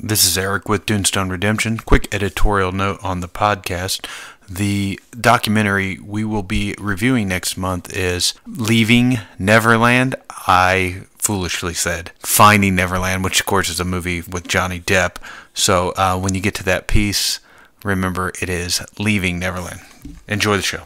This is Eric with Dunestone Redemption. Quick editorial note on the podcast. The documentary we will be reviewing next month is Leaving Neverland. I foolishly said Finding Neverland, which of course is a movie with Johnny Depp. So when you get to that piece, remember it is Leaving Neverland. Enjoy the show.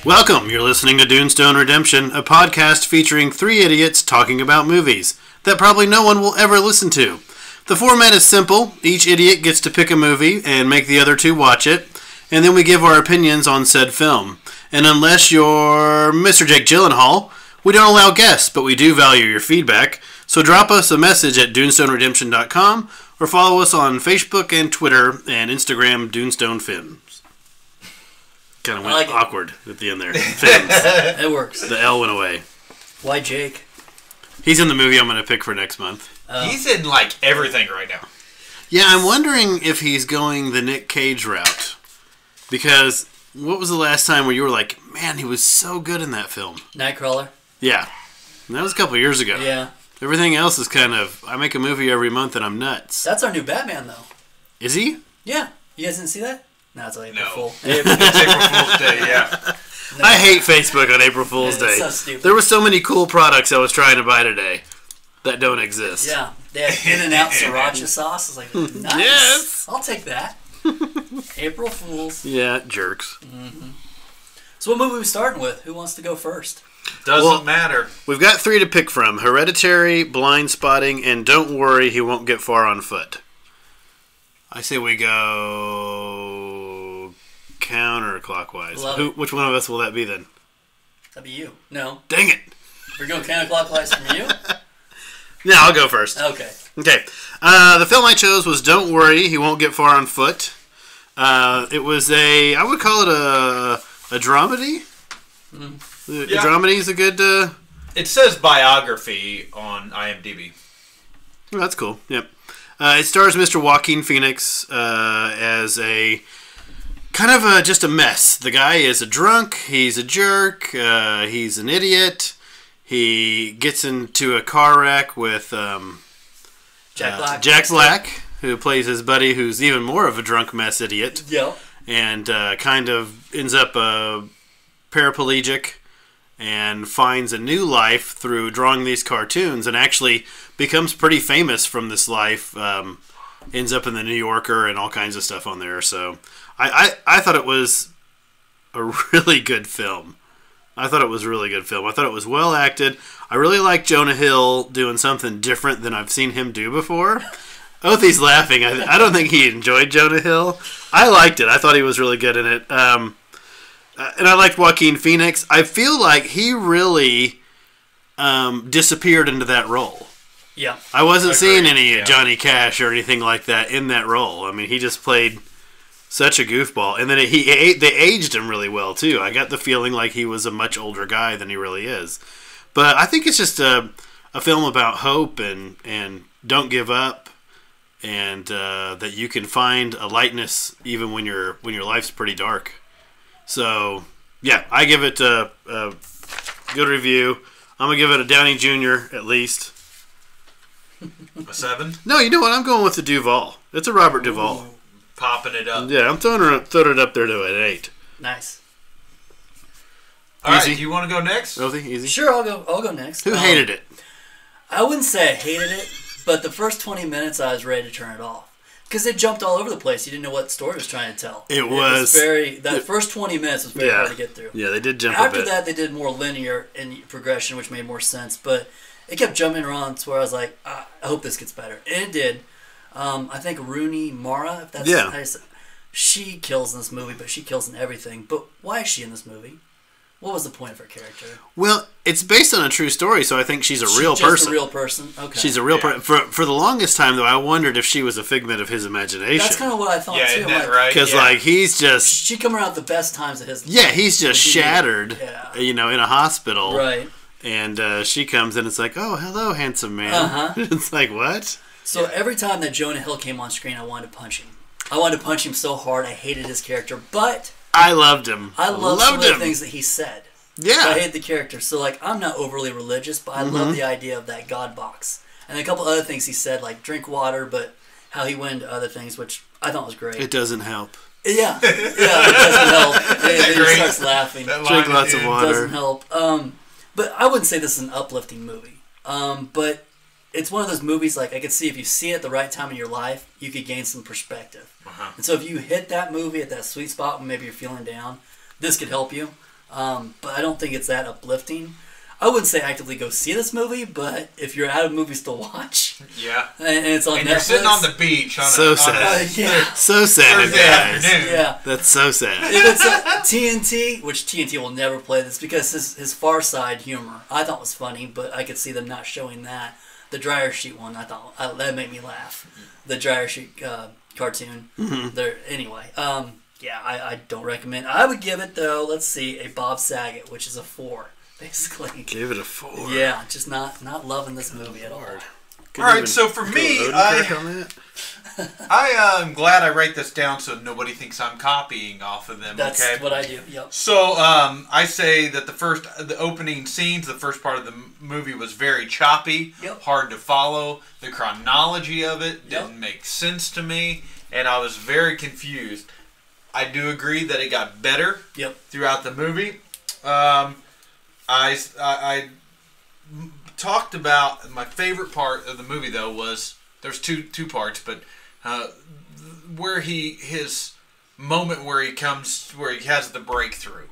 Welcome, you're listening to Dunestone Redemption, a podcast featuring three idiots talking about movies that probably no one will ever listen to. The format is simple. Each idiot gets to pick a movie and make the other two watch it, and then we give our opinions on said film. And unless you're Mr. Jake Gyllenhaal, we don't allow guests, but we do value your feedback. So drop us a message at dunestoneredemption.com or follow us on Facebook and Twitter and Instagram, Dunestone Films. Kind of went awkward at the end there. It works. The L went away. Why Jake? He's in the movie I'm going to pick for next month. He's in, like, everything right now. Yeah, I'm wondering if he's going the Nick Cage route. Because what was the last time where you were like, man, he was so good in that film? Nightcrawler? Yeah. And that was a couple years ago. Yeah. Everything else is kind of, I make a movie every month and I'm nuts. That's our new Batman, though. Is he? Yeah. You guys didn't see that? No, it's like April Fool. It's April Fool's Day, yeah. No. I hate Facebook on April Fool's Day. It's so stupid. There were so many cool products I was trying to buy today that don't exist. Yeah. They had In-N-Out Sriracha sauce. I was like, nice. Yes. I'll take that. April Fools. Yeah, jerks. Mm-hmm. So what movie are we starting with? Who wants to go first? Doesn't matter. We've got three to pick from. Hereditary, Blindspotting, and Don't Worry, He Won't Get Far on Foot. I say we go counterclockwise. Which one of us will that be then? That'd be you. No. Dang it. We're going counterclockwise from you? Yeah, I'll go first. Okay. Okay. The film I chose was Don't Worry, He Won't Get Far on Foot. It was I would call it a dramedy. Mm-hmm. A dramedy is a good... It says biography on IMDb. Oh, that's cool. Yep. It stars Mr. Joaquin Phoenix as a kind of just a mess. The guy is a drunk. He's a jerk. He's an idiot. He gets into a car wreck with Jack Black, who plays his buddy, who's even more of a drunk mess idiot. Yeah. And kind of ends up paraplegic and finds a new life through drawing these cartoons, and actually becomes pretty famous from this life. Ends up in the New Yorker and all kinds of stuff on there. So I thought it was a really good film. I thought it was well acted. I really like Jonah Hill doing something different than I've seen him do before. Othie's laughing. I don't think he enjoyed Jonah Hill. I liked it. I thought he was really good in it. And I liked Joaquin Phoenix. I feel like he really disappeared into that role. Yeah. I wasn't seeing any Johnny Cash or anything like that in that role. I mean, he just played such a goofball. And then they aged him really well, too. I got the feeling like he was a much older guy than he really is. But I think it's just a film about hope and don't give up, and that you can find a lightness even when your life's pretty dark. So, yeah, I give it a good review. I'm going to give it a Downey Jr. at least. A 7? No, you know what? I'm going with the Duvall. It's a Robert Duvall. Popping it up. Yeah, I'm throwing it up there to an 8. Nice. All right, do you want to go next? Rosie, easy. Sure, I'll go next. Who hated it? I wouldn't say I hated it, but the first 20 minutes I was ready to turn it off. Because it jumped all over the place. You didn't know what story it was trying to tell. It was that first 20 minutes was very hard to get through. Yeah, they did jump After a bit. that, they did more linear in progression, which made more sense. But it kept jumping around to where I was like, I hope this gets better. And it did. I think Rooney Mara, if that's how you say, she kills in this movie, but she kills in everything. But why is she in this movie? What was the point of her character? Well, it's based on a true story, so I think she's a real person. A real person. Okay. She's a real person. For the longest time, though, I wondered if she was a figment of his imagination. That's kind of what I thought too. Isn't that right? Because like he's just she come around at the best times of his. Yeah, he's just shattered. Yeah. In a hospital. Right. And she comes in. It's like, oh, hello, handsome man. It's like, what? So every time that Jonah Hill came on screen, I wanted to punch him. I wanted to punch him so hard. I hated his character, but I loved him. I loved some of the things that he said. Yeah. I hate the character. So, like, I'm not overly religious, but I love the idea of that God box. And a couple other things he said, like drink water, but how he went into other things, which I thought was great. It doesn't help. Yeah. It doesn't help. And he starts laughing. Drink lots of water. It doesn't help. But I wouldn't say this is an uplifting movie. But it's one of those movies, like, I could see if you see it at the right time in your life, you could gain some perspective. And so if you hit that movie at that sweet spot when maybe you're feeling down, this could help you. But I don't think it's that uplifting. I wouldn't say actively go see this movie, but if you're out of movies to watch, and it's on Netflix, you're sitting on the beach on so a sad, so sad, guys. Yeah, that's so sad. If it's a TNT, which TNT will never play this because his Far Side humor I thought was funny, but I could see them not showing that. The dryer sheet one, I thought that made me laugh. The dryer sheet cartoon. Anyway. Yeah, I don't recommend. I would give it, though, let's see, a Bob Saget, which is a 4, basically. Give it a 4. Yeah, just not loving this movie at all. All right, so for me, I am glad I write this down so nobody thinks I'm copying off of them. That's okay? what I do. Yep. So I say that the opening scenes, the first part of the movie was very choppy, hard to follow. The chronology of it didn't make sense to me, and I was very confused. I do agree that it got better throughout the movie. I talked about my favorite part of the movie, though, was there's two parts, but where his moment where he has the breakthrough.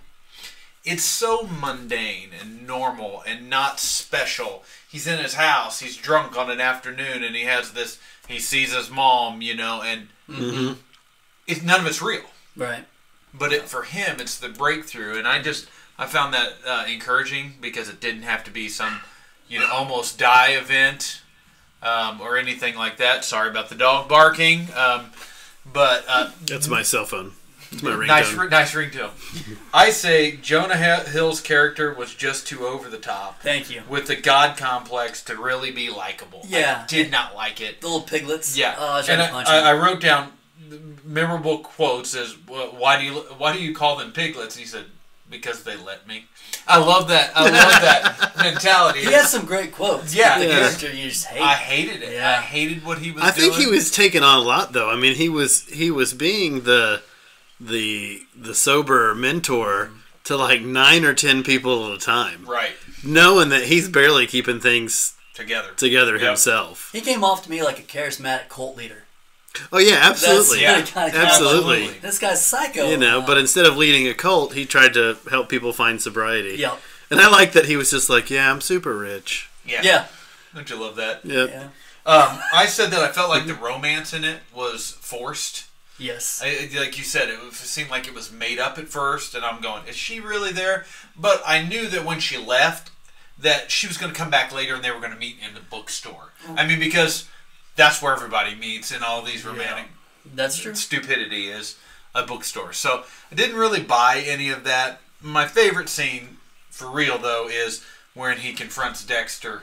It's so mundane and normal and not special. He's in his house. He's drunk on an afternoon, and he sees his mom, and none of it's real. Right. But for him, it's the breakthrough, and I found that encouraging because it didn't have to be some, almost die event or anything like that. Sorry about the dog barking, but that's my cell phone. It's my ringtone. Nice ringtone. I say Jonah Hill's character was just too over the top. Thank you. With the God complex to really be likable. Yeah. I did not like it. The little piglets. Yeah. And I wrote down memorable quotes as why do you call them piglets? And he said, because they let me. I love that mentality. He has some great quotes. Yeah, the character you just hate. I hated it. Yeah. I hated what he was doing. I think he was taking on a lot, though. I mean, he was being the sober mentor to like 9 or 10 people at a time. Right. Knowing that he's barely keeping things together himself. He came off to me like a charismatic cult leader. Oh yeah, absolutely. Absolutely. This guy's psycho. But instead of leading a cult, he tried to help people find sobriety. Yep. And I like that he was just like, yeah, I'm super rich. Yeah. Don't you love that? Yep. Yeah. I said that I felt like the romance in it was forced. Yes. Like you said, it seemed like it was made up at first, and I'm going, is she really there? But I knew that when she left, that she was going to come back later and they were going to meet in the bookstore. I mean, because that's where everybody meets in all these romantic That's true. stupidity is a bookstore. So I didn't really buy any of that. My favorite scene, for real though, is when he confronts Dexter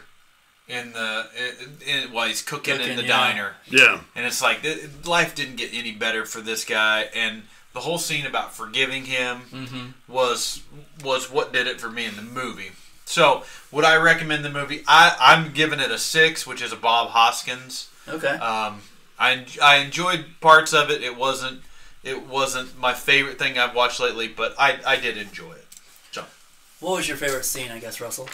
while he's cooking in the diner. Yeah. And it's like, life didn't get any better for this guy. And the whole scene about forgiving him was what did it for me in the movie. So, would I recommend the movie? I'm giving it a 6, which is a Bob Hoskins. Okay. I enjoyed parts of it. It wasn't my favorite thing I've watched lately, but I did enjoy it. So, what was your favorite scene, I guess, Russell?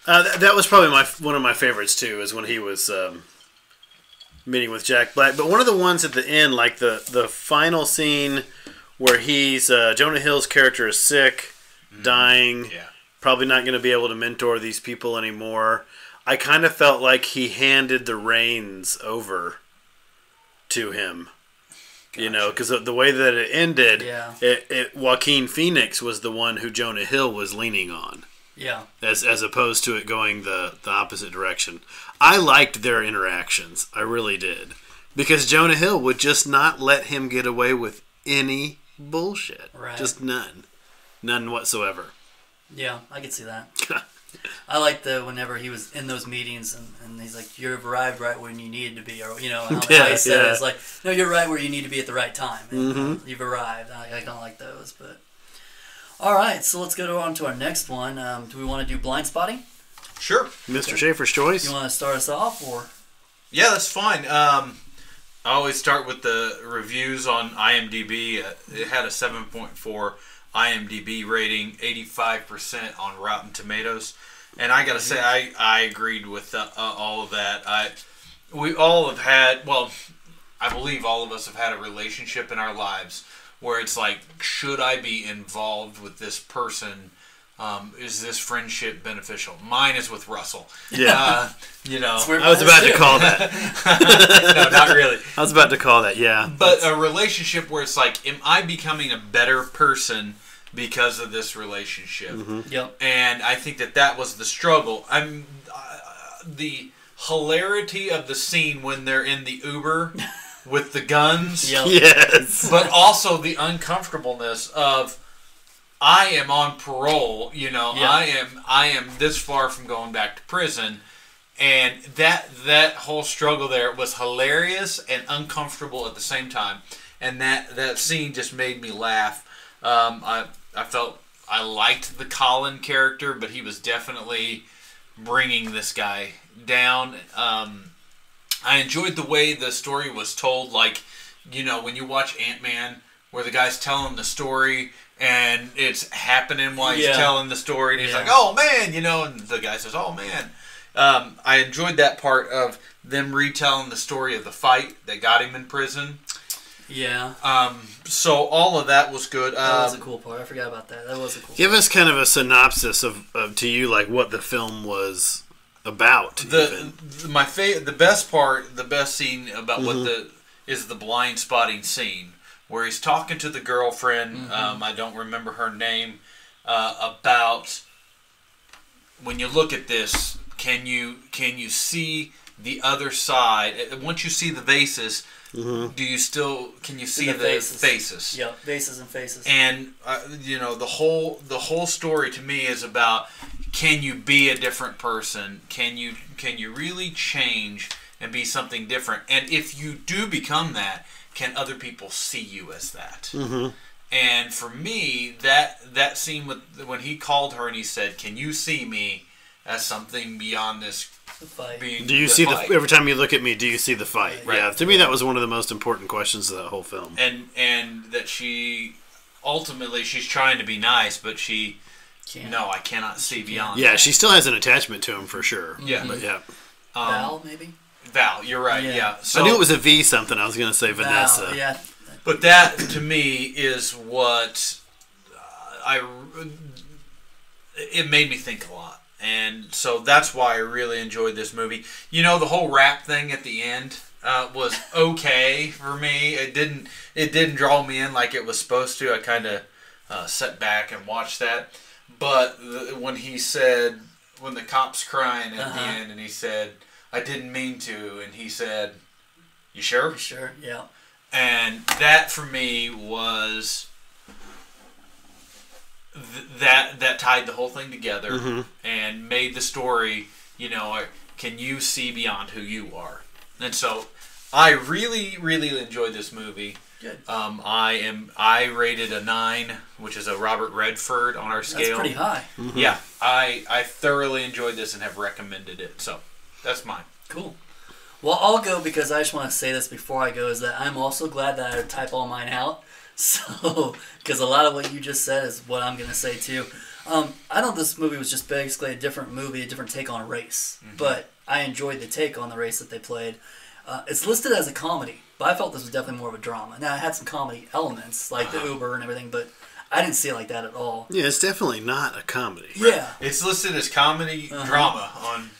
That was probably one of my favorites too, is when he was meeting with Jack Black. But one of the ones at the end, like the final scene where he's Jonah Hill's character is sick, dying, probably not going to be able to mentor these people anymore. I kind of felt like he handed the reins over to him. You know, because the way that it ended, Yeah. Joaquin Phoenix was the one who Jonah Hill was leaning on. Yeah. As opposed to it going the opposite direction. I liked their interactions. I really did. Because Jonah Hill would just not let him get away with any bullshit. Right. Just none. None whatsoever. Yeah, I could see that. I liked whenever he was in those meetings and he's like, "You've arrived right when you needed to be," or how he said it. It's like, "No, you're right where you need to be at the right time. And, you've arrived." I kind of like those, but all right. So let's go on to our next one. Do we want to do Blindspotting? Sure. Mr. Schaefer's choice. You want to start us off, or? Yeah, that's fine. I always start with the reviews on IMDb. It had a 7.4 IMDb rating, 85% on Rotten Tomatoes. And I gotta say, I agreed with all of that. We all have had, well, I believe all of us have had a relationship in our lives where it's like, should I be involved with this person? Is this friendship beneficial? Mine is with Russell. Yeah. I was about to call that. No, not really. I was about to call that, yeah. But a relationship where it's like, am I becoming a better person because of this relationship? Yep. And I think that was the struggle. The hilarity of the scene when they're in the Uber with the guns. Yep. Yes. But also the uncomfortableness of, I am on parole, Yeah. I am this far from going back to prison. And that whole struggle there was hilarious and uncomfortable at the same time. And that scene just made me laugh. I felt I liked the Colin character, but he was definitely bringing this guy down. I enjoyed the way the story was told. Like, when you watch Ant-Man, where the guy's telling the story and it's happening while he's telling the story, and he's like, "Oh man," and the guy says, "Oh man." I enjoyed that part of them retelling the story of the fight that got him in prison. Yeah. So all of that was good. That was a cool part. I forgot about that. That was a cool Give part. us kind of a synopsis of to you, like what the film was about. The best scene about is the blind spotting scene where he's talking to the girlfriend. I don't remember her name. About when you look at this, can you see the other side? Once you see the vases. Can you see the faces? Yeah, vases and faces. And the whole story to me is about, can you be a different person? Can you really change and be something different? And if you do become that, can other people see you as that? And for me, that scene when he called her and he said, "Can you see me as something beyond this?" The fight. Do you see every time you look at me, do you see the fight? Right. Yeah, to me that was one of the most important questions of that whole film. And that she ultimately she's trying to be nice, but she I cannot see beyond. Yeah, that. she still has an attachment to him for sure. Yeah. But yeah. Val, maybe? Val, you're right. Yeah. So, I knew it was a V something. I was going to say Vanessa. Val, yeah. But that to me is what it made me think a lot. And so that's why I really enjoyed this movie. The whole rap thing at the end was okay for me. It didn't draw me in like it was supposed to. I kind of sat back and watched that. But when the cop's crying at the end, and he said, "I didn't mean to," and he said, "You sure?" You sure, yeah. And that for me was that tied the whole thing together and made the story, can you see beyond who you are? And so I really, really enjoyed this movie. Good. I rated a 9, which is a Robert Redford on our scale. That's pretty high. Yeah, I thoroughly enjoyed this and have recommended it. So that's mine. Cool. Well, I'll go because I just want to say this before I go, is that I'm also glad that I type all mine out. So, because a lot of what you just said is what I'm going to say too. I know this movie was just basically a different movie, a different take on race. But I enjoyed the take on the race that they played. It's listed as a comedy, but I felt this was definitely more of a drama. Now, it had some comedy elements, like the Uber and everything, but I didn't see it like that at all. Yeah, it's definitely not a comedy. Yeah. It's listed as comedy drama on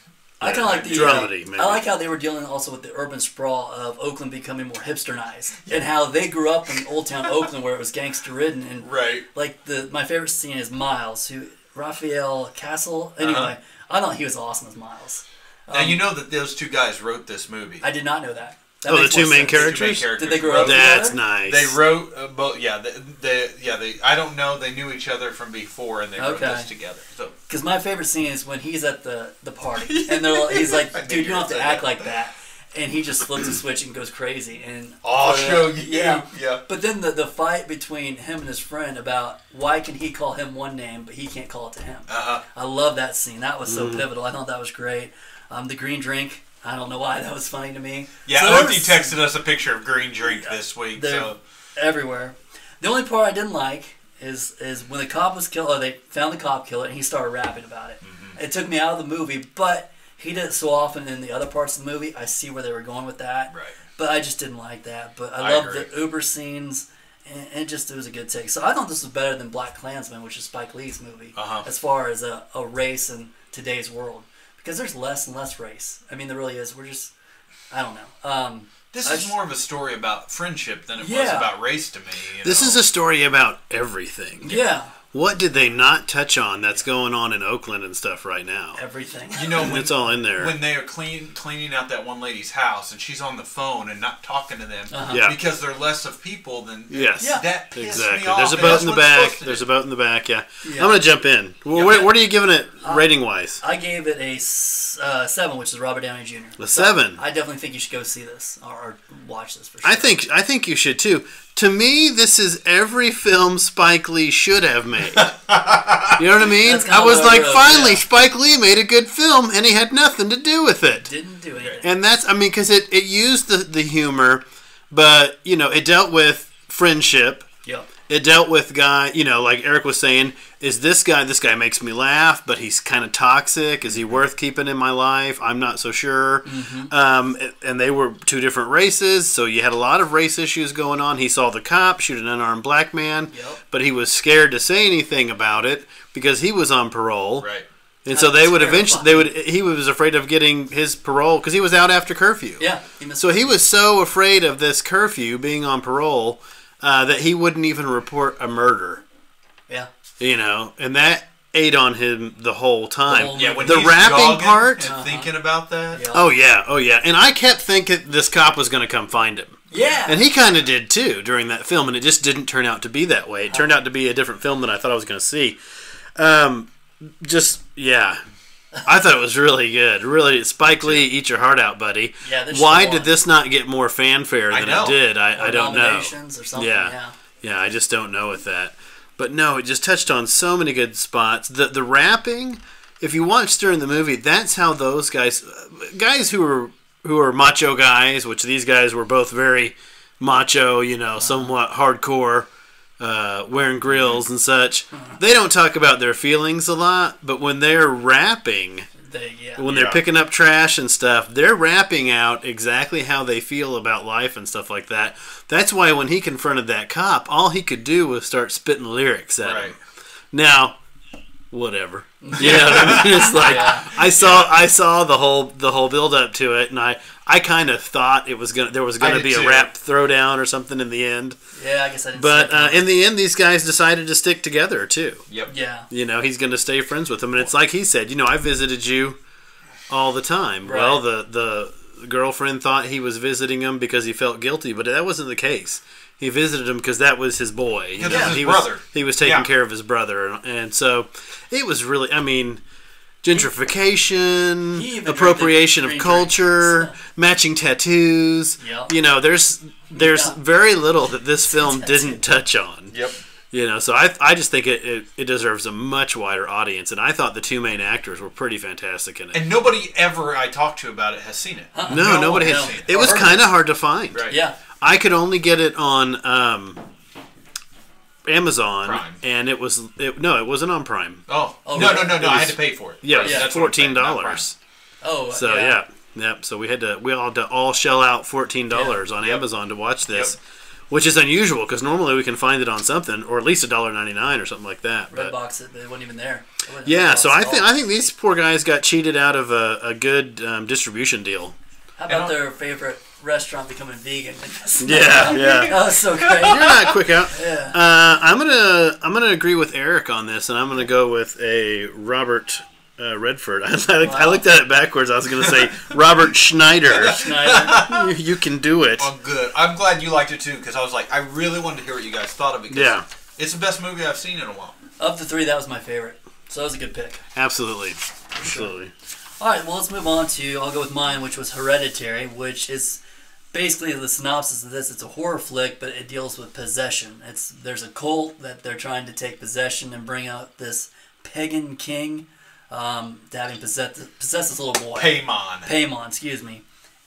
I kind of like the dramedy. Maybe. I like how they were dealing also with the urban sprawl of Oakland becoming more hipsternized, and how they grew up in Old Town Oakland where it was gangster ridden. And Right. like my favorite scene is Miles, who Raphael Castle. Anyway, I thought he was awesome as Miles. Now you know that those two guys wrote this movie. I did not know that. That Oh, the makes more two main sense. characters? Did they grow up That's together? nice. They wrote both. Yeah, I don't know. They knew each other from before, and they wrote Okay. this together. So Because my favorite scene is when he's at the party, and he's like, I knew dude, you you don't have were to gonna act say like that. And he just flips a switch and goes crazy. And I'll show you. Yeah. Yeah. But then the fight between him and his friend about why can he call him one name, but he can't call it to him. I love that scene. That was so pivotal. I thought that was great. The green drink. I don't know why that was funny to me. Yeah, So Opie texted us a picture of green drink this week. They're So everywhere. The only part I didn't like is when the cop was killed, or they found the cop killer, and he started rapping about it. It took me out of the movie, but he did it so often in the other parts of the movie. I see where they were going with that. Right. But I just didn't like that. But I I love agree. the Uber scenes, and it was a good take. So I thought this was better than Black Klansman, which is Spike Lee's movie, as far as a race in today's world. Because there's less and less race. I mean, there really is. We're just, I don't know. this is more of a story about friendship than it was Yeah. about race to me. This is a story about everything. Yeah. What did they not touch on that's going on in Oakland and stuff right now? Everything. You know, when, It's all in there. when they are cleaning out that one lady's house and she's on the phone and not talking to them Yeah. because they're less of people than Yes. Yeah. that pissed Exactly. me off. There's a and boat that's in the what it's back. supposed to There's do. a boat in the back. Yeah. Yeah. I'm gonna jump in. Well, what are you giving it rating wise? I gave it a 7, which is Robert Downey Jr. A 7. I definitely think you should go see this or watch this for sure. I think you should too. To me, this is every film Spike Lee should have made. You know what I mean? That's kinda I was what I like, wrote, finally, yeah. Spike Lee made a good film, and he had nothing to do with it. Didn't do anything. And that's, I mean, because it used the humor, but, you know, it dealt with friendship. Yep. It dealt with like Eric was saying, this guy makes me laugh, but he's kind of toxic. Is he worth keeping in my life? I'm not so sure. And they were two different races, so you had a lot of race issues going on. He saw the cop shoot an unarmed black man, but he was scared to say anything about it because he was on parole. Right. And so That's terrifying. he was afraid of getting his parole because he was out after curfew. Yeah. So he was so afraid of this curfew being on parole that he wouldn't even report a murder. Yeah. You know, and that ate on him the whole time. whole Yeah, when the he's rapping jogging part. and thinking about that. Yeah. Oh yeah. And I kept thinking this cop was going to come find him. Yeah. And he kind of did too during that film, and it just didn't turn out to be that way. It turned out to be a different film than I thought I was going to see. I thought it was really good. Really, Spike Lee, eat your heart out, buddy. Yeah, this Why should've did won. this not get more fanfare than it did? I don't know. Nominations or something. Yeah. Yeah, I just don't know with that. But no, it just touched on so many good spots. The rapping, if you watch during the movie, that's how those guys who are macho guys, which these guys were both very macho, somewhat hardcore, wearing grills and such. They don't talk about their feelings a lot, but when they're rapping, when they're picking up trash and stuff, they're rapping out exactly how they feel about life and stuff like that. That's why when he confronted that cop, all he could do was start spitting lyrics at him. Now, whatever. You know what I mean? It's like I saw the whole build up to it, and I kind of thought there was gonna be a rap throwdown or something in the end. Yeah, I guess I didn't. But in the end, these guys decided to stick together too. Yep. Yeah. He's going to stay friends with him, and it's like he said. I visited you all the time. Right. Well, the girlfriend thought he was visiting him because he felt guilty, but that wasn't the case. He visited him because that was his boy. Because it was his brother. He was taking care of his brother, and so it was really. I mean, gentrification, appropriation of culture, matching tattoos. Yep. There's very little that this film didn't touch on. Yep. So I just think it deserves a much wider audience, and I thought the two main actors were pretty fantastic in it. And nobody ever I talked to about it has seen it. No, nobody has. It was kind of hard to find. Right. Yeah. I could only get it on Amazon, Prime. and it wasn't on Prime. Oh. Oh, No, really? I had to pay for it. Yeah, Right, it was that's what I'm saying, not Prime. $14. Oh. So yeah. So we all had to all shell out $14 on Amazon to watch this. which is unusual because normally we can find it on something, or at least $1.99 or something like that. Redbox, it wasn't even there. Yeah, so I think these poor guys got cheated out of a good distribution deal. How about their favorite restaurant becoming vegan? Yeah. That was so great. You're not quick out. Yeah. I'm gonna agree with Eric on this, and I'm gonna go with a Robert Redford. I looked at it backwards. I was gonna say Robert Schneider. You can do it. Oh, good. I'm glad you liked it too, because I was like, I really wanted to hear what you guys thought of it. Yeah. It's the best movie I've seen in a while. Of the three, that was my favorite. So that was a good pick. Absolutely. Sure. All right, well, let's move on to, I'll go with mine, which was Hereditary, which is basically the synopsis of this. It's a horror flick, but it deals with possession. There's a cult that they're trying to take possession and bring out this pagan king to having possess this little boy. Paimon, excuse me.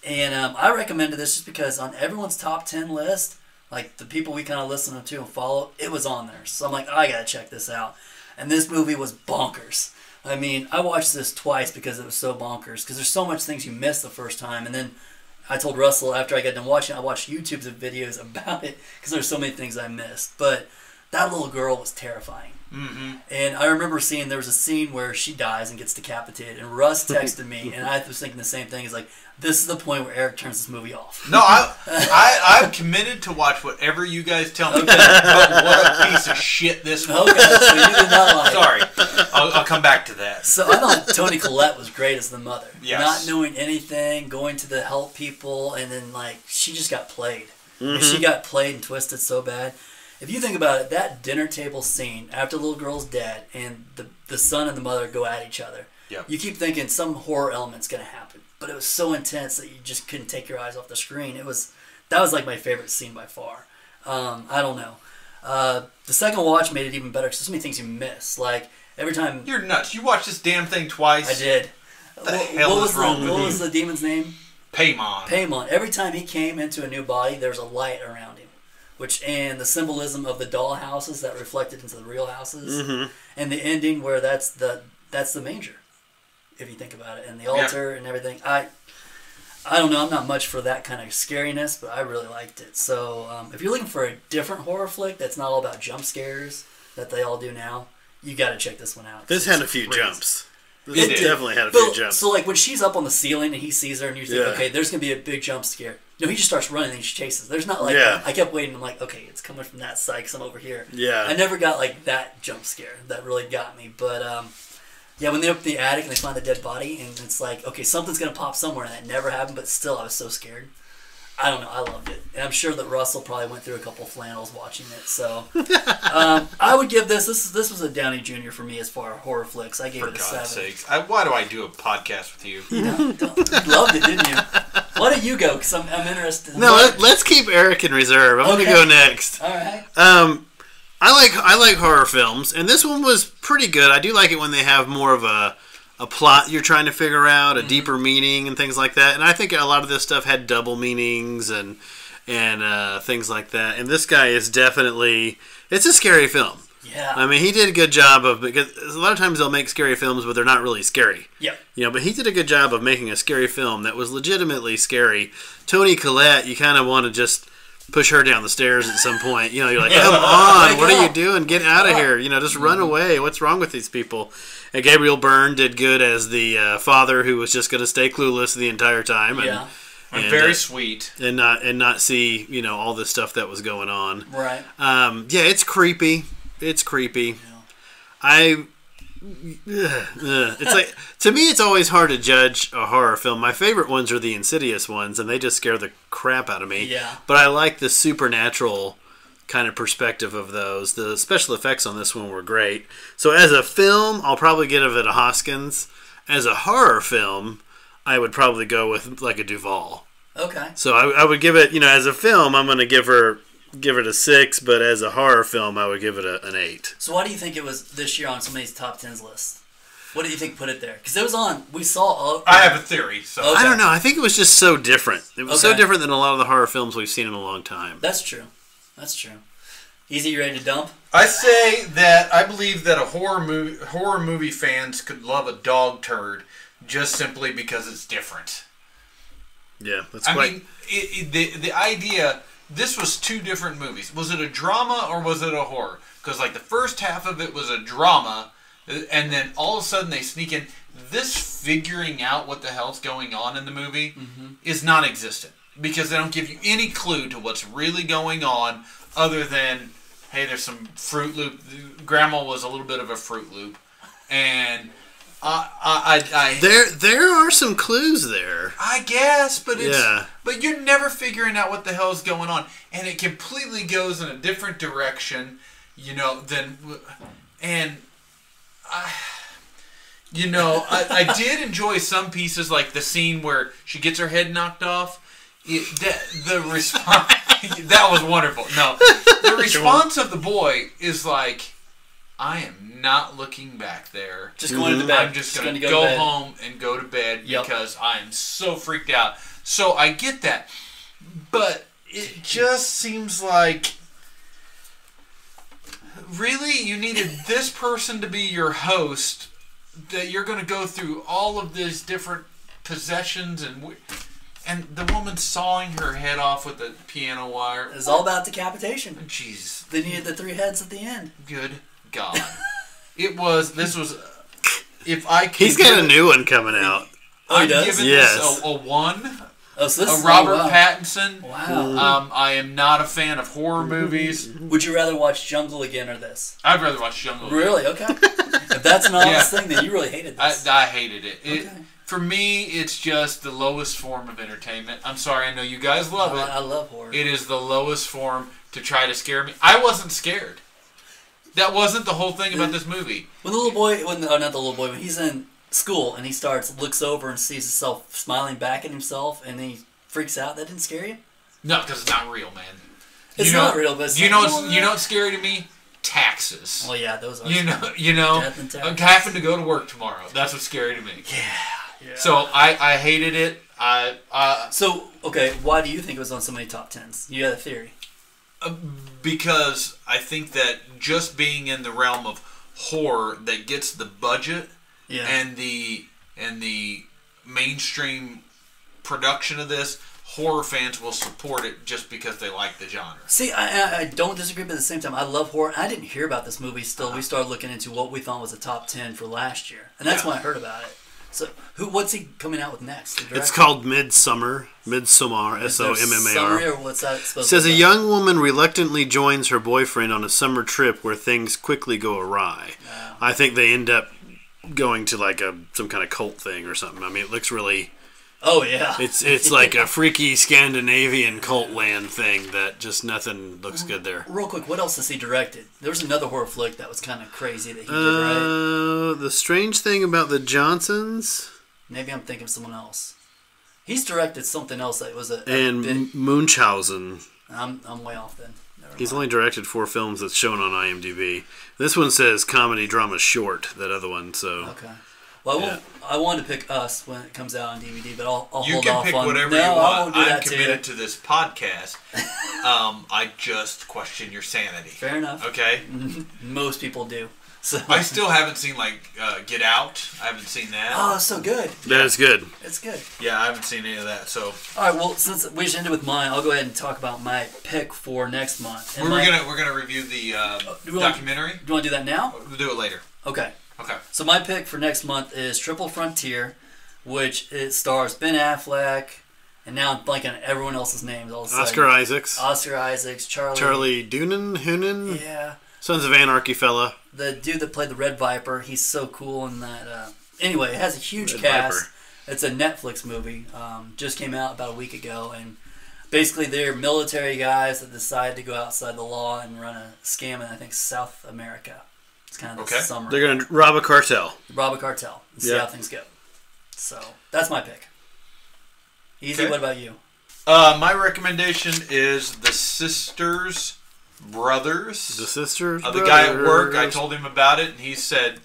And I recommended this just because on everyone's top 10 list, like the people we kind of listen to and follow, it was on there. So I'm like, I got to check this out. And this movie was bonkers. I mean, I watched this twice because it was so bonkers. Because there's so much things you miss the first time. And then I told Russell after I got done watching it, I watched YouTube's videos about it because there's so many things I missed. But that little girl was terrifying. Mm-hmm. And I remember seeing there was a scene where she dies and gets decapitated. And Russ texted me, and I was thinking the same thing. He's like, this is the point where Eric turns this movie off. No, I'm committed to watch whatever you guys tell me. But what a piece of shit this was. Okay, so you did not like it. Sorry. I'll come back to that. So I thought Toni Collette was great as the mother. Yes. Not knowing anything, going to the help people, and then she just got played. Mm-hmm. She got played and twisted so bad. If you think about it, that dinner table scene after the little girl's dead and the son and the mother go at each other, you keep thinking some horror element's going to happen. But it was so intense that you just couldn't take your eyes off the screen. That was like my favorite scene by far. I don't know. The second watch made it even better because there's so many things you miss. Like every time you're nuts. You watched this damn thing twice. I did. What the hell is wrong with you? What was the demon's name? Paimon. Every time he came into a new body, there was a light around him. And the symbolism of the doll houses that reflected into the real houses, and the ending where that's the manger, if you think about it, and the altar and everything. I don't know. I'm not much for that kind of scariness, but I really liked it. So if you're looking for a different horror flick that's not all about jump scares that they all do now, you got to check this one out. This had a few jumps. It definitely had a few jumps. So like when she's up on the ceiling and he sees her and you think, okay, there's going to be a big jump scare. No, he just starts running and she chases. There's not like, I kept waiting. I'm like, okay, it's coming from that side because I'm over here. Yeah. I never got like that jump scare. That really got me. But when they open the attic and they find the dead body and it's like, okay, something's going to pop somewhere and that never happened, but still I was so scared. I don't know. I loved it. And I'm sure that Russell probably went through a couple flannels watching it. So I would give this was a Downey Jr. for me as far as horror flicks. I gave it a 7. For God's sakes. Why do I do a podcast with you? You loved it, didn't you? Why don't you go? Because I'm interested. No, let's keep Eric in reserve. I'm going to go next. All right. I like horror films, and this one was pretty good. I do like it when they have more of a plot you're trying to figure out, a deeper meaning and things like that. And I think a lot of this stuff had double meanings and things like that. And this guy is definitely, it's a scary film. Yeah. I mean, he did a good job of, because a lot of times they'll make scary films, but they're not really scary. Yeah. But he did a good job of making a scary film that was legitimately scary. Toni Collette, you kind of want to just push her down the stairs at some point. You're like, come on, what are you doing? Get out of here. Just run away. What's wrong with these people? And Gabriel Byrne did good as the father who was just going to stay clueless the entire time. And very sweet. And not see, all this stuff that was going on. Right. It's creepy. It's creepy. Yeah. It's like, to me, it's always hard to judge a horror film. My favorite ones are the Insidious ones, and they just scare the crap out of me. Yeah. But I like the supernatural kind of perspective of those. The special effects on this one were great. So as a film, I'll probably give it a Hoskins. As a horror film, I would probably go with like a Duvall. Okay. So I would give it, as a film, I'm going to give it a 6, but as a horror film, I would give it an 8. So why do you think it was this year on somebody's top 10s list? What do you think put it there? Because it was on, we saw... I have a theory. So I don't know. I think it was just so different. It was so different than a lot of the horror films we've seen in a long time. That's true. Easy, you ready to dump? I say that I believe that horror movie fans could love a dog turd just simply because it's different. Yeah, that's I mean, the idea this was two different movies. Was it a drama or was it a horror? Because like the first half of it was a drama, and then all of a sudden they sneak in this figuring out what the hell's going on in the movie is non-existent because they don't give you any clue to what's really going on other than, hey, there's some Fruit Loop. Grandma was a little bit of a Fruit Loop, and there are some clues there, I guess, but but you're never figuring out what the hell's going on, and it completely goes in a different direction, I did enjoy some pieces, like the scene where she gets her head knocked off. The response that was wonderful. No, the response of the boy is like, I am not looking back there. Just going to bed. I'm just going to go home and go to bed because I am so freaked out. So I get that. But it just seems like, really, you needed this person to be your host, that you're going to go through all of these different possessions and the woman sawing her head off with the piano wire. It's all about decapitation. Jeez. They needed the 3 heads at the end. Good God. If I could... He's got a new one coming out. Oh, he does? I'm giving this a 1. Oh, so this is Robert Pattinson. Wow. I am not a fan of horror movies. Would you rather watch Jungle again or this? I'd rather watch Jungle. Really? Okay. If that's an honest thing, then you really hated this. I hated it. Okay. For me, it's just the lowest form of entertainment. I'm sorry, I know you guys love it. I love horror. It is the lowest form to try to scare me. I wasn't scared. That wasn't the whole thing about this movie. When the little boy, not the little boy, when he's in school and he looks over and sees himself smiling back at himself and then he freaks out, that didn't scare you? No, because it's not real, man. It's not real, but it's you know what's scary to me? Taxes. Well, yeah, those are death and taxes. Having to go to work tomorrow. That's what's scary to me. Yeah. So I hated it. So, okay, why do you think it was on so many top 10s? You had a theory. Because I think that just being in the realm of horror that gets the budget and the mainstream production of this, horror fans will support it just because they like the genre. See, I don't disagree, but at the same time, I love horror. I didn't hear about this movie still. We started looking into what we thought was a top 10 for last year. And that's when I heard about it. So, what's he coming out with next? It's called Midsommar, S-O-M-M-A-R. Summary, or what's that supposed to be? Says a young woman reluctantly joins her boyfriend on a summer trip where things quickly go awry. Wow. I think they end up going to like some kind of cult thing or something. I mean, it looks really... Oh, yeah. It's like a freaky Scandinavian cult land thing that just nothing looks good there. Real quick, what else has he directed? There was another horror flick that was kind of crazy that he did, right? The Strange Thing About the Johnsons. Maybe I'm thinking of someone else. He's directed something else that was And Munchausen. I'm way off then. He's only directed 4 films that's shown on IMDb. This one says comedy drama short, that other one, so... Okay. Well, I wanted to pick Us when it comes out on DVD, but I'll hold off on... You can pick whatever you want. I'm committed to this podcast. I just question your sanity. Fair enough. Okay? Most people do. So. I still haven't seen, Get Out. I haven't seen that. Oh, it's so good. That is good. It's good. Yeah, I haven't seen any of that, so... All right, well, since we just ended with mine, I'll go ahead and talk about my pick for next month. We're gonna review the documentary. Do you want to do that now? We'll do it later. Okay. Okay. So my pick for next month is Triple Frontier, which it stars Ben Affleck, and now I'm blanking on everyone else's names. All of a sudden. Oscar Isaacs, Charlie Hunnam. Yeah. Sons of Anarchy fella. The dude that played the Red Viper, he's so cool in that. Anyway, it has a huge cast. Viper. It's a Netflix movie. Just came out about a week ago, and basically they're military guys that decide to go outside the law and run a scam in, I think, South America. It's kind of the summer. They're going to rob a cartel. And see how things go. So, that's my pick. Easy, what about you? My recommendation is The Sisters Brothers. The Sisters The guy at work, I told him about it, and he said,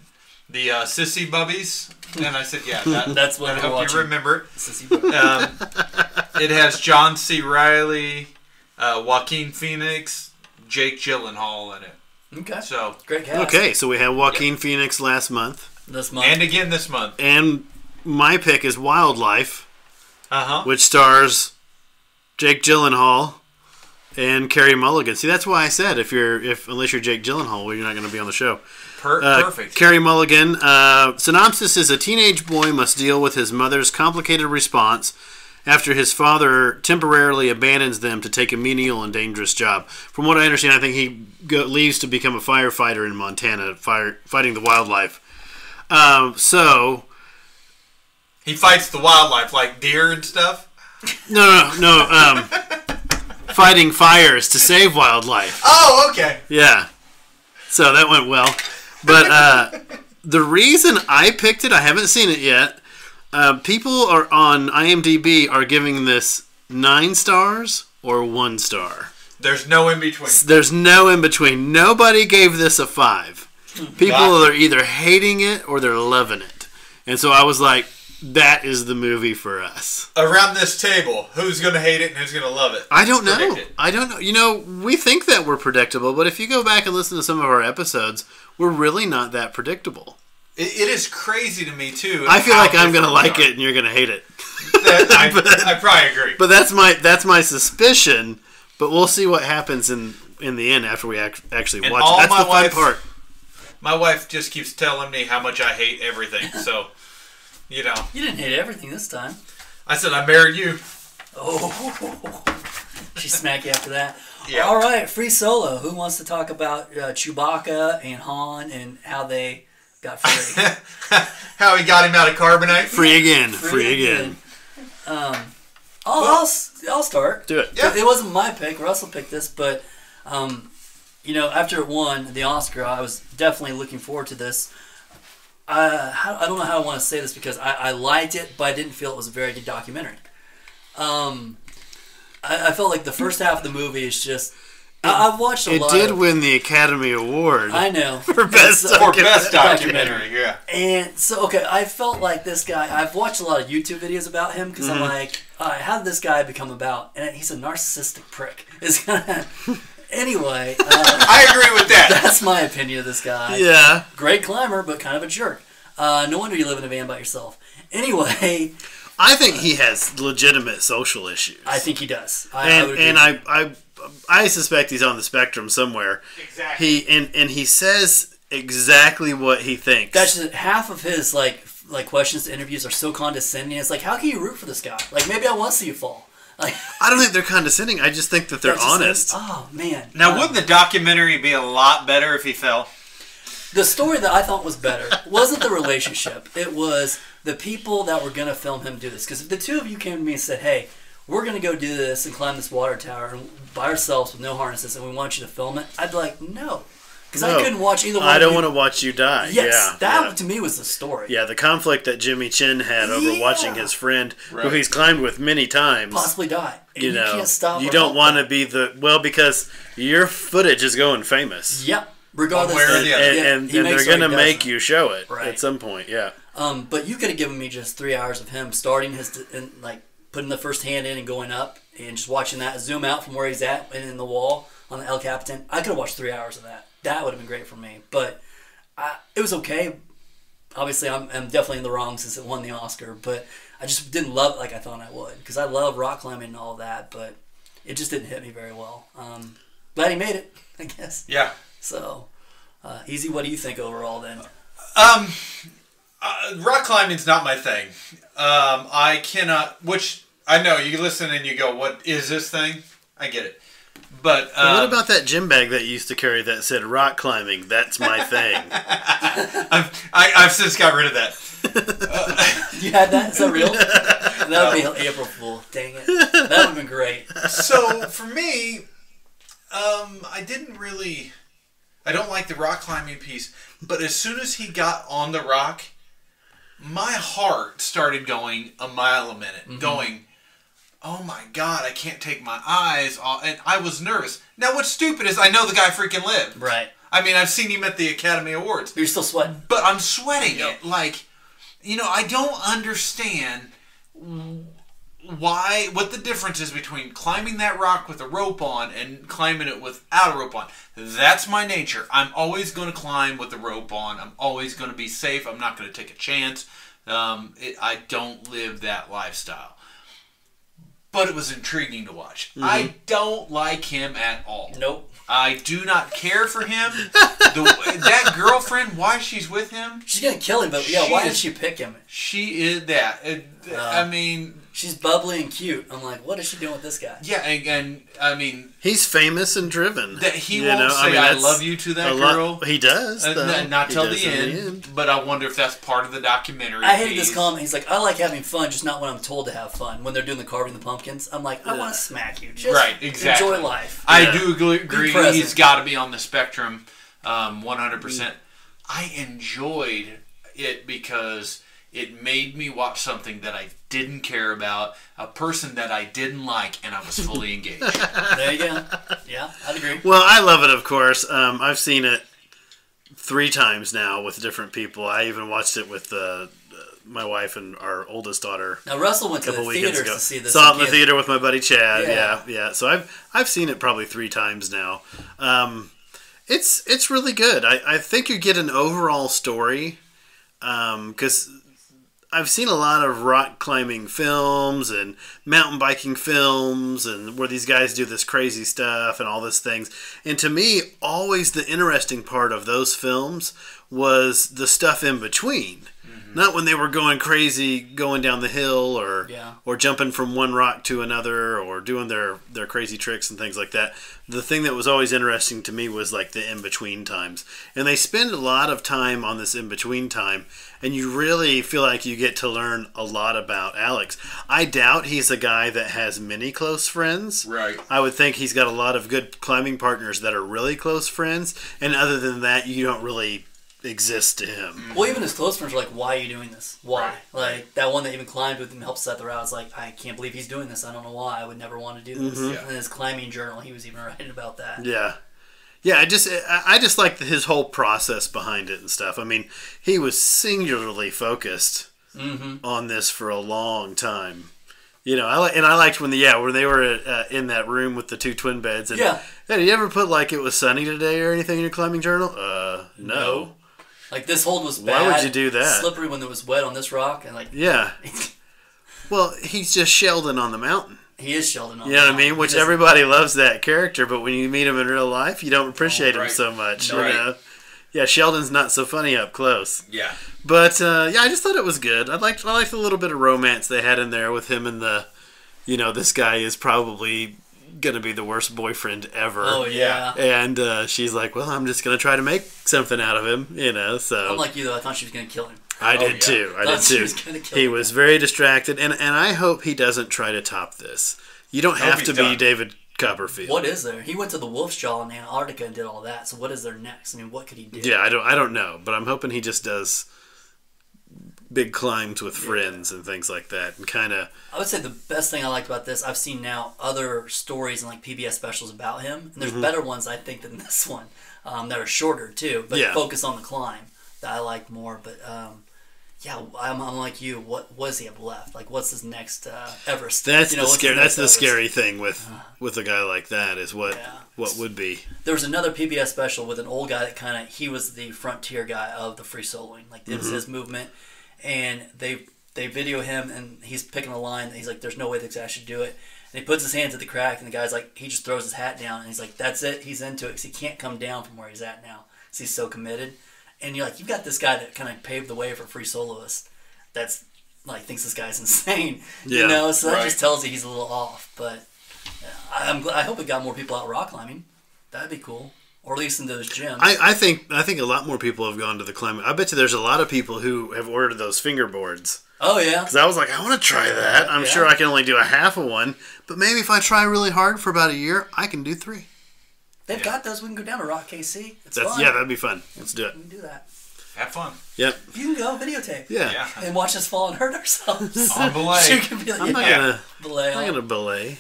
the Sissy Bubbies. And I said, yeah, that's what I hope you remember it. Sissy Bubbies. It has John C. Reilly, Joaquin Phoenix, Jake Gyllenhaal in it. Okay. So great cast. Okay, so we had Joaquin Phoenix last month. This month. And again this month. And my pick is Wildlife, which stars Jake Gyllenhaal And Carey Mulligan. See, that's why I said unless you're Jake Gyllenhaal, well, you're not going to be on the show. Perfect. Carey Mulligan. Synopsis is: a teenage boy must deal with his mother's complicated response after his father temporarily abandons them to take a menial and dangerous job. From what I understand, I think he leaves to become a firefighter in Montana, fighting the wildlife. So he fights the wildlife, like deer and stuff? No. Fighting fires to save wildlife. Oh, okay. Yeah. So that went well. But the reason I picked it, I haven't seen it yet. People are on IMDb are giving this 9 stars or 1 star. There's no in between. There's no in between. Nobody gave this a 5. People are either hating it or they're loving it. And so I was like, that is the movie for us. Around this table, who's going to hate it and who's going to love it? I don't know. You know, we think that we're predictable, but if you go back and listen to some of our episodes, we're really not that predictable. It is crazy to me, too. I feel like I'm going to like it and you're going to hate it. I probably agree. But that's my suspicion, but we'll see what happens in the end after we actually watch it. That's the fun part. My wife just keeps telling me how much I hate everything, so... You know. You didn't hate everything this time. I said I married you. Oh. She smacked you after that. Yeah. All right, Free Solo. Who wants to talk about Chewbacca and Han and how they got free? How he got him out of carbonite? Free again. I'll start. Do it. Yeah. It wasn't my pick. Russell picked this, but after it won the Oscar, I was definitely looking forward to this. I don't know how I want to say this because I liked it, but I didn't feel it was a very good documentary. I felt like the first half of the movie is just... I've watched a lot. It did win the Academy Award. I know. For best documentary, yeah. And so, I felt like this guy... I've watched a lot of YouTube videos about him because I'm like, how did this guy become about? And he's a narcissistic prick. It's gonna... Anyway, I agree with that. That's my opinion of this guy. Yeah. Great climber, but kind of a jerk. No wonder you live in a van by yourself. Anyway. I think he has legitimate social issues. I think he does. I suspect he's on the spectrum somewhere. Exactly. He says exactly what he thinks. That's just half of his like questions to interviews are so condescending. It's like, how can you root for this guy? Like, maybe I want to see you fall. Like, I don't think they're condescending. I just think that they're honest. Oh, man. Now, wouldn't the documentary be a lot better if he fell? The story that I thought was better wasn't the relationship. It was the people that were going to film him do this. Because if the two of you came to me and said, hey, we're going to go do this and climb this water tower by ourselves with no harnesses and we want you to film it, I'd be like, no. Because I couldn't watch either one. I don't want to watch you die. Yes, that to me was the story. Yeah, the conflict that Jimmy Chin had over watching his friend, who he's climbed with many times, possibly die. And you can't stop. You don't want to be because your footage is going famous. Yep. Regardless, and they're going to make you show it at some point. Yeah. But you could have given me just 3 hours of him starting putting the first hand in and going up, and just watching that zoom out from where he's at and in the wall on the El Capitan. I could have watched 3 hours of that. That would have been great for me, but it was okay. Obviously, I'm definitely in the wrong since it won the Oscar, but I just didn't love it like I thought I would, because I love rock climbing and all of that, but it just didn't hit me very well. Glad he made it, I guess. Yeah. So, Easy, what do you think overall then? Rock climbing's not my thing. I cannot, which I know, you listen and you go, what is this thing? I get it. But what about that gym bag that you used to carry that said rock climbing? That's my thing. I've since got rid of that. You had that? Is that real? That would be April Fool. Dang it. That would have been great. So for me, I don't like the rock climbing piece. But as soon as he got on the rock, my heart started going a mile a minute. Going, oh my God, I can't take my eyes off. And I was nervous. Now, what's stupid is I know the guy freaking lived. Right. I mean, I've seen him at the Academy Awards. But you're still sweating. But I'm sweating it. Like, I don't understand what the difference is between climbing that rock with a rope on and climbing it without a rope on. That's my nature. I'm always going to climb with the rope on. I'm always going to be safe. I'm not going to take a chance. I don't live that lifestyle. but it was intriguing to watch. I don't like him at all. Nope. I do not care for him. That girlfriend, why she's with him? She's gonna kill him, but why did she pick him? She is that. I mean, she's bubbly and cute. I'm like, what is she doing with this guy? Yeah, and I mean, he's famous and driven. That he won't say "I love you" to that girl. He does, not till the end. But I wonder if that's part of the documentary. I hated this comment. He's like, I like having fun, just not when I'm told to have fun. When they're doing the carving the pumpkins, I'm like, I want to smack you. Just exactly. Enjoy life. I do agree. He's got to be on the spectrum, 100%. I enjoyed it because it made me watch something that I didn't care about, a person that I didn't like, and I was fully engaged. There you go. Yeah, I'd agree. Well, I love it, of course. I've seen it 3 times now with different people. I even watched it with my wife and our oldest daughter. Now, Russell went to the theaters to see this. Saw it in the theater with my buddy Chad. Yeah. So I've seen it probably 3 times now. It's really good. I think you get an overall story because I've seen a lot of rock climbing films and mountain biking films and where these guys do this crazy stuff and all these things. And to me, always the interesting part of those films was the stuff in between. Not when they were going crazy, going down the hill or jumping from one rock to another or doing their crazy tricks and things like that. The thing that was always interesting to me was like the in-between times. And they spend a lot of time on this in-between time, and you really feel like you get to learn a lot about Alex. I doubt he's a guy that has many close friends. Right. I would think he's got a lot of good climbing partners that are really close friends, and other than that, you don't really exist to him. Well, even his close friends are like, why are you doing this? Why? Right. Like, that one that even climbed with him, helped set the route, was like, I can't believe he's doing this. I don't know why. I would never want to do this. And in his climbing journal, he was even writing about that. Yeah. I just like his whole process behind it and stuff. I mean, he was singularly focused on this for a long time. You know, I liked when they were in that room with the 2 twin beds. And, hey, did you ever put like it was sunny today or anything in your climbing journal? No. Like, this hold was bad. Why would you do that? Slippery when it was wet on this rock. And like, yeah. Well, he's just Sheldon on the mountain. He is Sheldon on the mountain. You know what I mean? Which everybody loves that character, but when you meet him in real life, you don't appreciate him so much. You know? Yeah, Sheldon's not so funny up close. Yeah. But, I just thought it was good. I liked the little bit of romance they had in there with him and this guy is probably going to be the worst boyfriend ever. Oh, yeah. And she's like, well, I'm just going to try to make something out of him, so. Unlike you, though, I thought she was going to kill him. I did too. He was very distracted, and I hope he doesn't try to top this. You don't have to be David Copperfield. What is there? He went to the Wolf's Jaw in Antarctica and did all that, so what is there next? I mean, what could he do? Yeah, I don't know, but I'm hoping he just does big climbs with friends and things like that, and kind of. I would say the best thing I liked about this, I've seen now other stories and like PBS specials about him, and there's better ones I think than this one that are shorter too, but focus on the climb that I like more. But I'm like you. What does he have left? Like, what's his next Everest? That's the scary thing with a guy like that is what would be. There was another PBS special with an old guy that he was the frontier guy of the free soloing. Like, it was his movement. And they video him, and he's picking a line. And he's like, "There's no way this guy should do it." And he puts his hands at the crack, and the guy's like, he just throws his hat down, and he's like, "That's it." He's into it because he can't come down from where he's at now because he's so committed. And you're like, you've got this guy that kind of paved the way for free soloists. That's like thinks this guy's insane, you know. So that just tells you he's a little off. But I hope it got more people out rock climbing. That'd be cool. Or at least in those gyms. I think a lot more people have gone to the climbing. I bet you there's a lot of people who have ordered those fingerboards. Oh, yeah. Because I was like, I want to try that. I'm sure I can only do a half of one. But maybe if I try really hard for about a year, I can do 3. They've got those. We can go down to Rock KC. It's fun. Yeah, that'd be fun. Let's do it. We can do that. Have fun. Yep. You can go videotape. Yeah. And watch us fall and hurt ourselves. On belay. You can be like, I'm not going to to belay.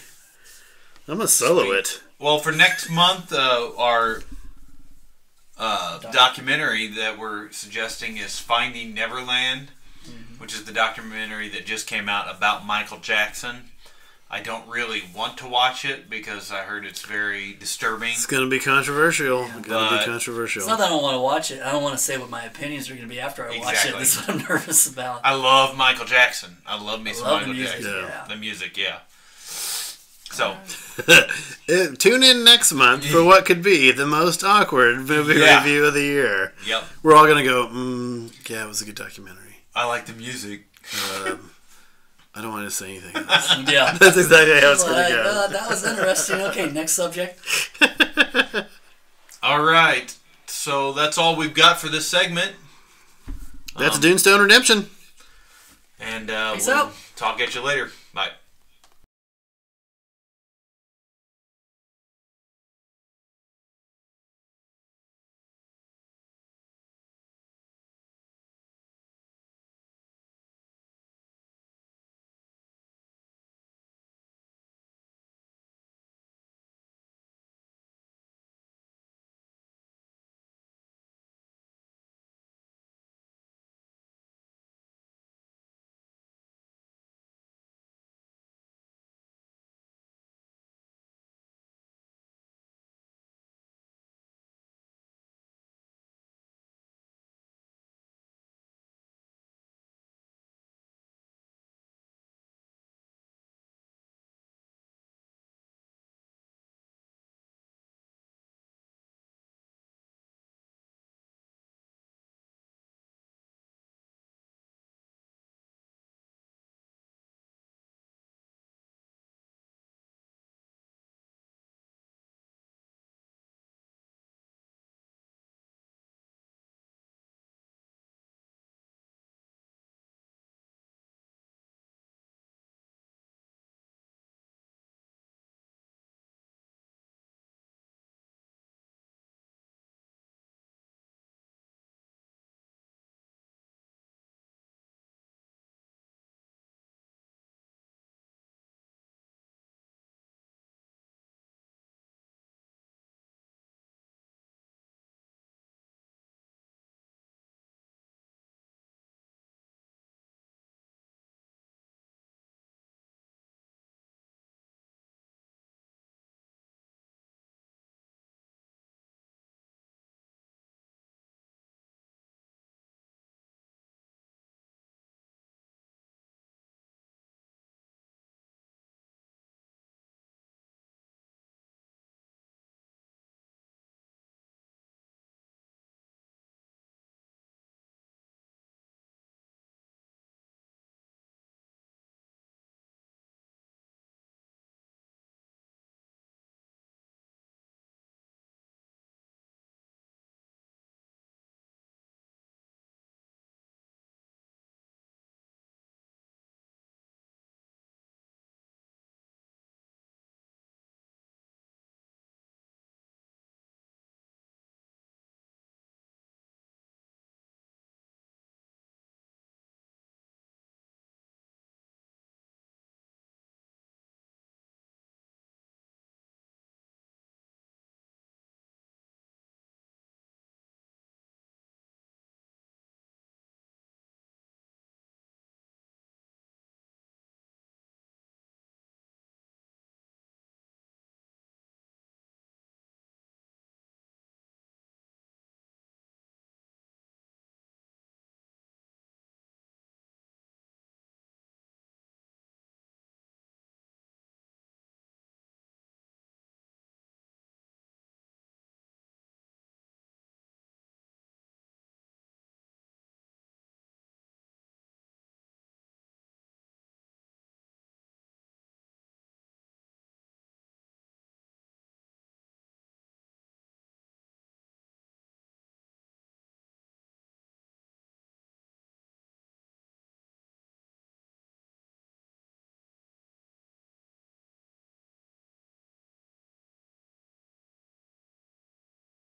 I'm going to solo it. Well, for next month, our documentary that we're suggesting is Finding Neverland, which is the documentary that just came out about Michael Jackson. I don't really want to watch it because I heard it's very disturbing. It's going to be controversial. Yeah. It's going to be controversial. It's not that I don't want to watch it. I don't want to say what my opinions are going to be after I watch it. That's what I'm nervous about. I love Michael Jackson. I love me some Michael music, Jackson. Yeah. The music, yeah. So, Tune in next month for what could be the most awkward movie review of the year. Yep. We're all going to go, yeah, it was a good documentary. I like the music. I don't want to say anything else. Yeah. That's exactly how it's going to go. That was interesting. Okay, next subject. All right. So that's all we've got for this segment. That's Dunestone Redemption. And Peace we'll out. talk at you later. Bye.